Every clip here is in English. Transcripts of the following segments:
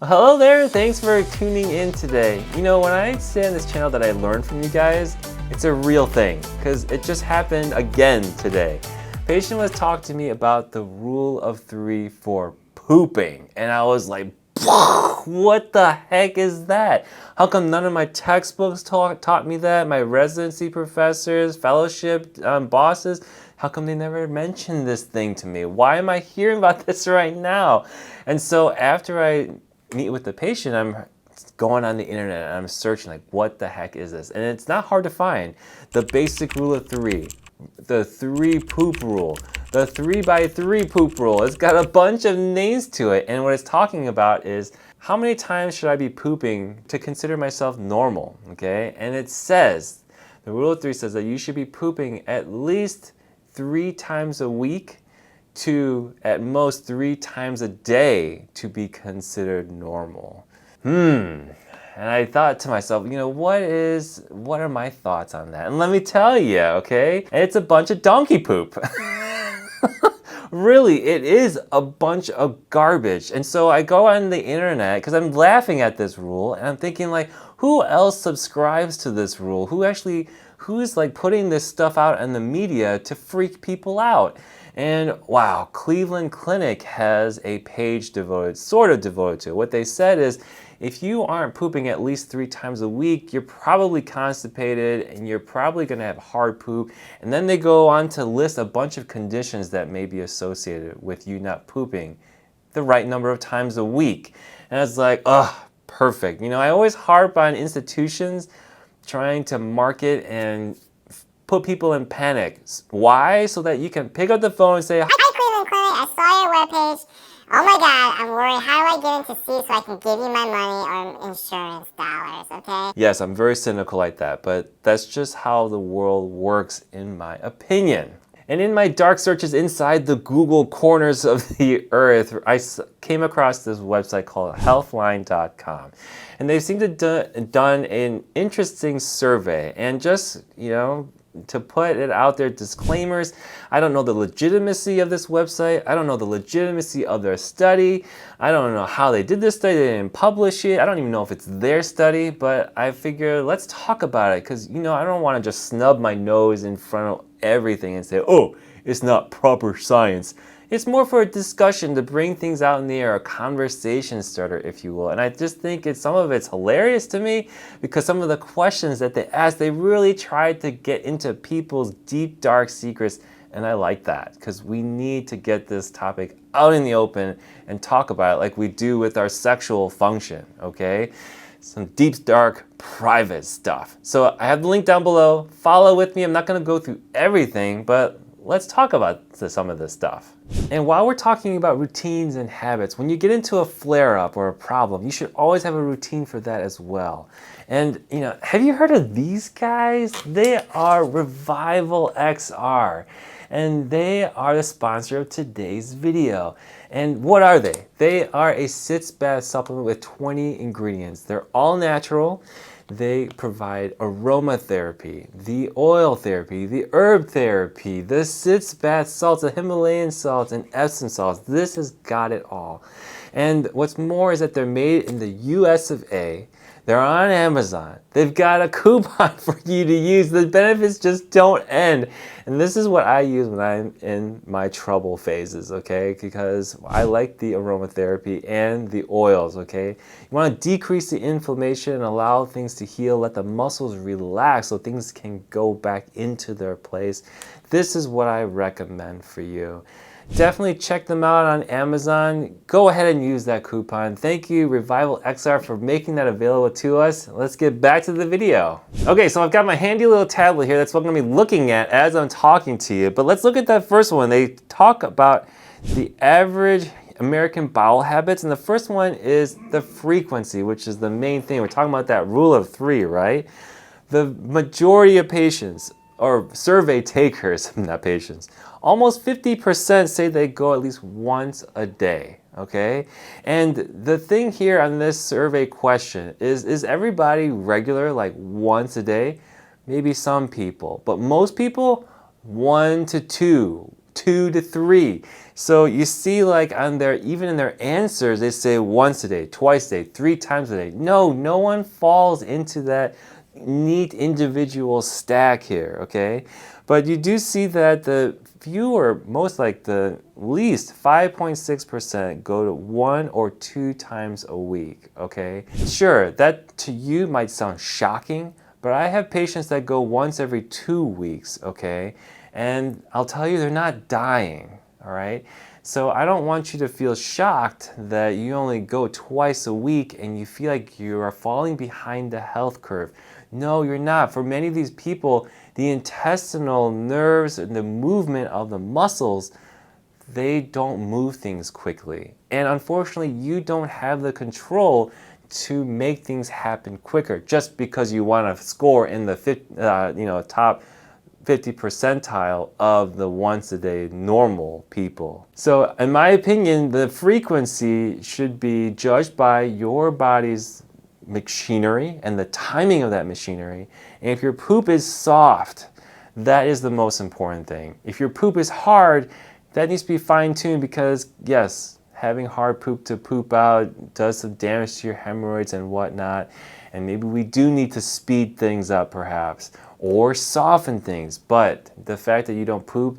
Hello there, thanks for tuning in today. You know, when I say on this channel that I learned from you guys, it's a real thing, because it just happened again today. A patient was talking to me about the rule of 3 for pooping, and I was like, what the heck is that? How come none of my textbooks taught me that? My residency professors, fellowship bosses, how come they never mentioned this thing to me? Why am I hearing about this right now? And so after I meet with the patient, I'm going on the internet and I'm searching like, what the heck is this? And it's not hard to find. The basic rule of 3, the 3 poop rule, the 3x3 poop rule. It's got a bunch of names to it. And what it's talking about is how many times should I be pooping to consider myself normal, okay? And it says, the rule of 3 says that you should be pooping at least 3 times a week to at most 3 times a day to be considered normal. And I thought to myself, you know, what are my thoughts on that? And let me tell you, okay? It's a bunch of donkey poop. Really, it is a bunch of garbage. And so I go on the internet because I'm laughing at this rule and I'm thinking like, who else subscribes to this rule? Who's like putting this stuff out in the media to freak people out? And wow, Cleveland Clinic has a page sort of devoted to it. What they said is, if you aren't pooping at least 3 times a week, you're probably constipated and you're probably gonna have hard poop. And then they go on to list a bunch of conditions that may be associated with you not pooping the right number of times a week. And it's like, oh, perfect. You know, I always harp on institutions trying to market and put people in panic. Why? So that you can pick up the phone and say, "Hi Cleveland Clinic, I saw your webpage. Oh my God, I'm worried. How do I get into C so I can give you my money or insurance dollars, okay?" Yes, I'm very cynical like that, but that's just how the world works in my opinion. And in my dark searches inside the Google corners of the earth, I came across this website called healthline.com. And they seem to have done an interesting survey. And just, you know, to put it out there, disclaimers, I don't know the legitimacy of this website. I don't know the legitimacy of their study. I don't know how they did this study. They didn't publish it. I don't even know if it's their study, but I figure let's talk about it because, you know, I don't want to just snub my nose in front of everything and say, oh, it's not proper science. It's more for a discussion to bring things out in the air, a conversation starter, if you will. And I just think some of it's hilarious to me because some of the questions that they ask, they really tried to get into people's deep, dark secrets. And I like that because we need to get this topic out in the open and talk about it like we do with our sexual function, okay? Some deep, dark, private stuff. So I have the link down below. Follow with me. I'm not going to go through everything, but let's talk about some of this stuff. And while we're talking about routines and habits, when you get into a flare-up or a problem, you should always have a routine for that as well. And, you know, have you heard of these guys? They are Revival XR, and they are the sponsor of today's video. And what are they? They are a sitz bath supplement with 20 ingredients. They're all natural. They provide aromatherapy, the oil therapy, the herb therapy, the sitz bath salts, the Himalayan salts, and Epsom salts. This has got it all. And what's more is that they're made in the US of A. They're on Amazon. They've got a coupon for you to use. The benefits just don't end. And this is what I use when I'm in my trouble phases, okay? Because I like the aromatherapy and the oils, okay? You want to decrease the inflammation and allow things to heal, let the muscles relax so things can go back into their place. This is what I recommend for you. Definitely check them out on Amazon. Go ahead and use that coupon. Thank you, Revival XR, for making that available to us. Let's get back to the video. Okay, so I've got my handy little tablet here. That's what I'm gonna be looking at as I'm talking to you. But let's look at that first one. They talk about the average American bowel habits. And the first one is the frequency, which is the main thing. We're talking about that rule of 3, right? The majority of patients, or survey takers, not patients, almost 50% say they go at least once a day, okay? And the thing here on this survey question is everybody regular, like once a day? Maybe some people, but most people, 1 to 2 2 to 3. So you see, like on their, even in their answers, they say once a day, twice a day, 3 times a day. No, no one falls into that neat individual stack here, okay? But you do see that the fewer, most like the least 5.6% go to 1 or 2 times a week, okay? Sure, that to you might sound shocking, but I have patients that go once every 2 weeks, okay? And I'll tell you, they're not dying, all right? So I don't want you to feel shocked that you only go twice a week and you feel like you are falling behind the health curve. No, you're not. For many of these people, the intestinal nerves and the movement of the muscles, they don't move things quickly. And unfortunately, you don't have the control to make things happen quicker just because you want to score in the top 50 percentile of the once a day normal people. So in my opinion, the frequency should be judged by your body's machinery and the timing of that machinery. And if your poop is soft, that is the most important thing. If your poop is hard, that needs to be fine-tuned because yes, having hard poop to poop out does some damage to your hemorrhoids and whatnot. And maybe we do need to speed things up perhaps or soften things. But the fact that you don't poop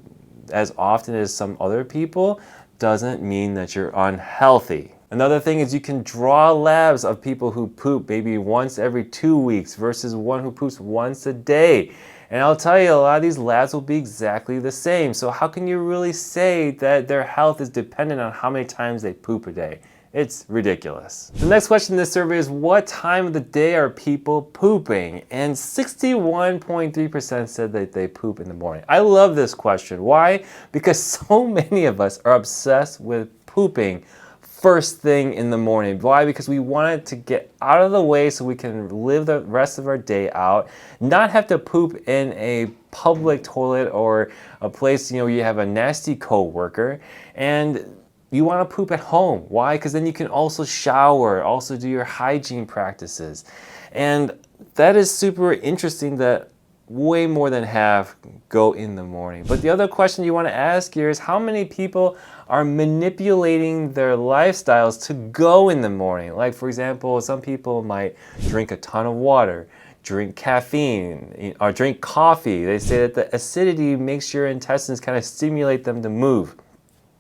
as often as some other people doesn't mean that you're unhealthy. Another thing is you can draw labs of people who poop maybe once every 2 weeks versus one who poops once a day. And I'll tell you, a lot of these labs will be exactly the same. So how can you really say that their health is dependent on how many times they poop a day? It's ridiculous. The next question in this survey is, what time of the day are people pooping? And 61.3% said that they poop in the morning. I love this question. Why? Because so many of us are obsessed with pooping first thing in the morning. Why? Because we want it to get out of the way so we can live the rest of our day out, not have to poop in a public toilet or a place, you have a nasty coworker, and you want to poop at home. Why? Because then you can also shower, also do your hygiene practices. And that is super interesting that way more than half go in the morning. But the other question you want to ask here is, how many people are manipulating their lifestyles to go in the morning? Like, for example, some people might drink a ton of water, drink caffeine, or drink coffee. They say that the acidity makes your intestines kind of stimulate them to move.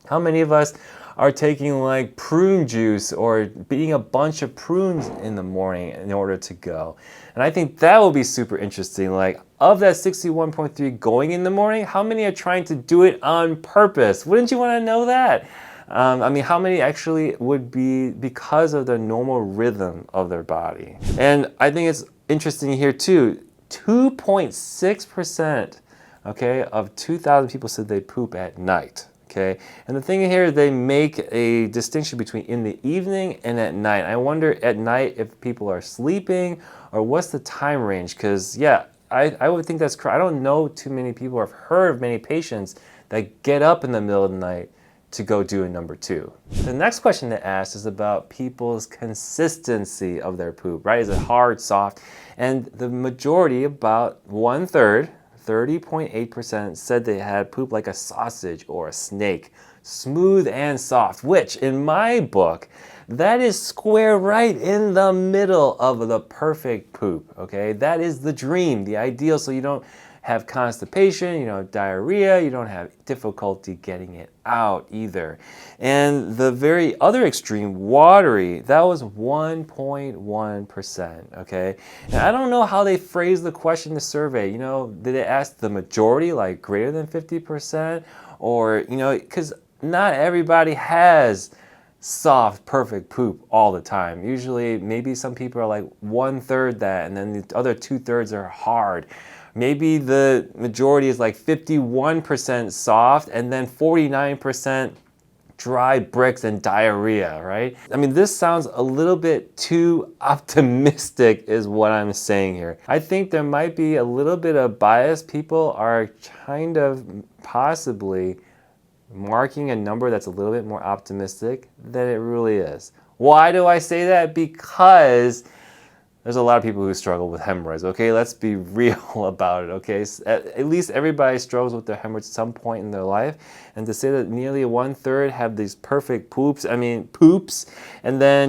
How many of us are taking like prune juice or eating a bunch of prunes in the morning in order to go? And I think that will be super interesting. Like, of that 61.3 going in the morning, how many are trying to do it on purpose? Wouldn't you want to know that? How many actually would be because of the normal rhythm of their body? And I think it's interesting here too, 2.6%, okay, of 2,000 people said they poop at night. Okay, and the thing here, they make a distinction between in the evening and at night. I wonder at night if people are sleeping or what's the time range, because yeah, I would think that's correct. I don't know too many people, or have heard of many patients that get up in the middle of the night to go do a number 2. The next question they asked is about people's consistency of their poop, right? Is it hard, soft? And the majority, about 1/3, 30.8% said they had poop like a sausage or a snake, smooth and soft, which in my book, that is square right in the middle of the perfect poop, okay? That is the dream, the ideal, so you don't have constipation, you don't have diarrhea, you don't have difficulty getting it out either. And the very other extreme, watery, that was 1.1%, okay? And I don't know how they phrased the question in the survey. Did they ask the majority, like greater than 50%? Or, because not everybody has soft, perfect poop all the time. Usually, maybe some people are like 1/3 that, and then the other 2/3 are hard. Maybe the majority is like 51% soft and then 49% dry bricks and diarrhea, right? This sounds a little bit too optimistic is what I'm saying here. I think there might be a little bit of bias. People are kind of possibly marking a number that's a little bit more optimistic than it really is. Why do I say that? Because There's a lot of people who struggle with hemorrhoids, okay? Let's be real about it, okay? At least everybody struggles with their hemorrhoids at some point in their life. And to say that nearly 1/3 have these perfect poops, and then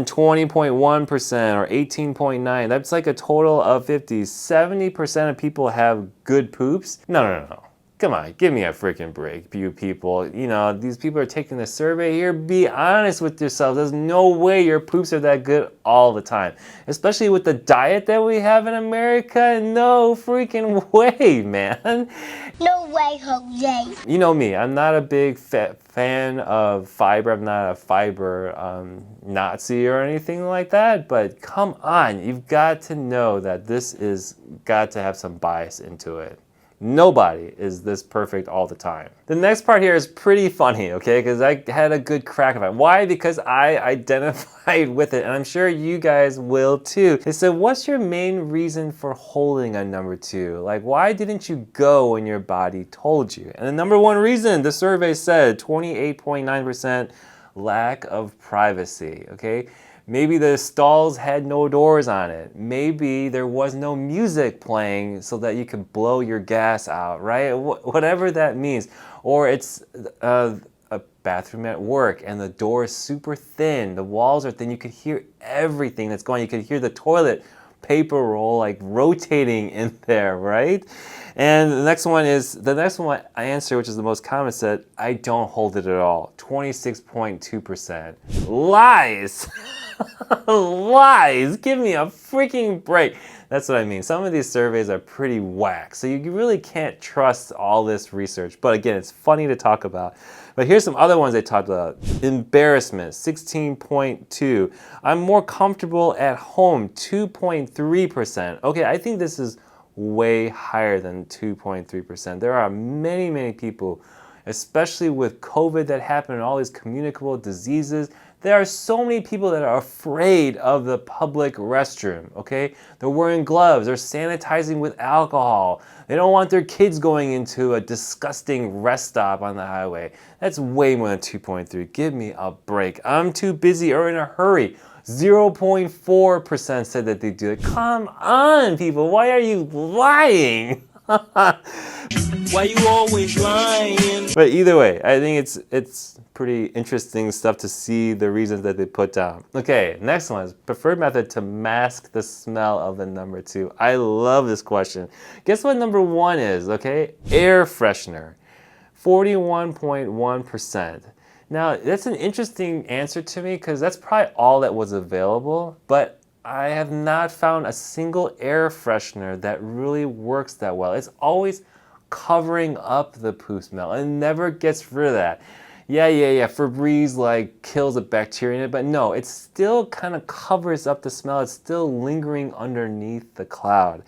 20.1% or 18.9, that's like a total of 70% of people have good poops. No. Come on, give me a freaking break, you people. You know, these people are taking the survey here. Be honest with yourselves. There's no way your poops are that good all the time. Especially with the diet that we have in America. No freaking way, man. No way, Jose. You know me, I'm not a big fan of fiber. I'm not a fiber Nazi or anything like that. But come on, you've got to know that this is got to have some bias into it. Nobody is this perfect all the time. The next part here is pretty funny, okay? Because I had a good crack of it. Why? Because I identified with it, and I'm sure you guys will too. They said, what's your main reason for holding a number 2? Like, why didn't you go when your body told you? And the number 1 reason, the survey said, 28.9% lack of privacy, okay? Maybe the stalls had no doors on it. Maybe there was no music playing so that you could blow your gas out, right? Whatever that means. Or it's a bathroom at work and the door is super thin. The walls are thin. You could hear everything that's going on. You could hear the toilet paper roll like rotating in there, right? And the next one I answer, which is the most common, said, I don't hold it at all. 26.2%. Lies! Lies! Give me a freaking break. That's what I mean. Some of these surveys are pretty whack, so you really can't trust all this research. But again, it's funny to talk about. But here's some other ones they talked about. Embarrassment, 16.2. I'm more comfortable at home, 2.3%. Okay, I think this is way higher than 2.3%. There are many people, especially with COVID that happened and all these communicable diseases. There are so many people that are afraid of the public restroom, okay? They're wearing gloves, they're sanitizing with alcohol. They don't want their kids going into a disgusting rest stop on the highway. That's way more than 2.3. Give me a break. I'm too busy or in a hurry. 0.4% said that they do it. Come on, people, why are you lying? Why you always lying? But either way, I think it's pretty interesting stuff to see the reasons that they put down. Okay, next one is preferred method to mask the smell of the number 2. I love this question. Guess what number 1 is, okay? Air freshener, 41.1%. Now, that's an interesting answer to me because that's probably all that was available, but I have not found a single air freshener that really works that well. It's always covering up the poop smell and never gets rid of that. Yeah, Febreze like kills the bacteria in it, but no, it still kind of covers up the smell. It's still lingering underneath the cloud.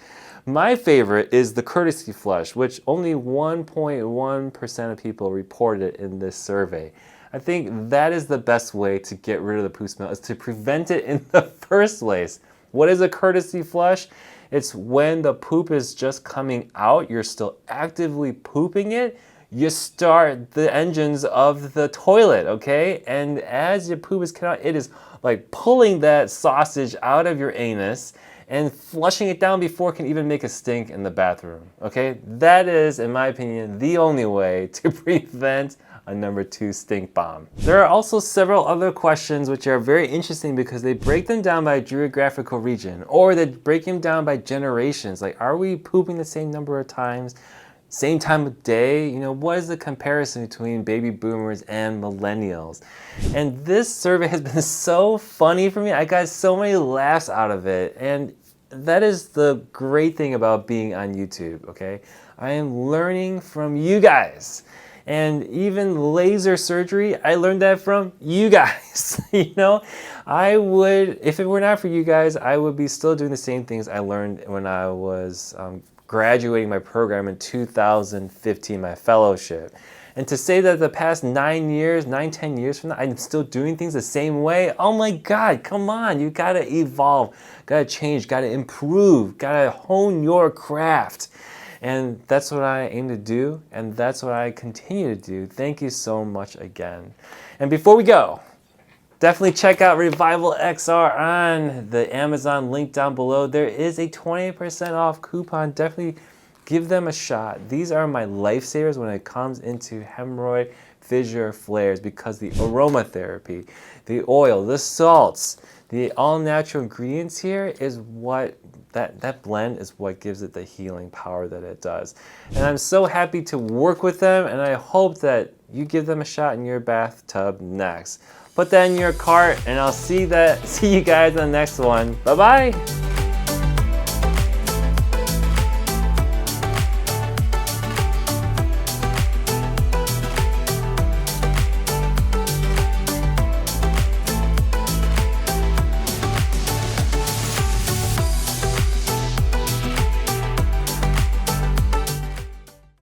My favorite is the courtesy flush, which only 1.1% of people reported in this survey. I think that is the best way to get rid of the poop smell, is to prevent it in the first place. What is a courtesy flush? It's when the poop is just coming out, you're still actively pooping it, you start the engines of the toilet, okay? And as your poop is coming out, it is like pulling that sausage out of your anus and flushing it down before it can even make a stink in the bathroom, okay? That is, in my opinion, the only way to prevent a number 2 stink bomb. There are also several other questions which are very interesting because they break them down by geographical region, or they break them down by generations. Like, are we pooping the same number of times? Same time of day? You know, what is the comparison between baby boomers and millennials? And this survey has been so funny for me. I got so many laughs out of it. And that is the great thing about being on YouTube, okay? I am learning from you guys. And even laser surgery, I learned that from you guys. You know, I would, if it were not for you guys, I would be still doing the same things I learned when I was graduating my program in 2015, my fellowship. And to say that the past 10 years from now, I'm still doing things the same way, oh my God, come on, you gotta evolve, gotta change, gotta improve, gotta hone your craft. And that's what I aim to do, and that's what I continue to do. Thank you so much again. And before we go, Definitely check out Revival XR on the Amazon link down below. There is a 20% off coupon. Definitely give them a shot. These are my lifesavers when it comes into hemorrhoid, fissure, flares, because the aromatherapy, the oil, the salts, the all-natural ingredients here is what that blend is what gives it the healing power that it does. And I'm so happy to work with them, and I hope that you give them a shot in your bathtub next. Put that in your cart, and I'll see you guys on the next one. Bye-bye.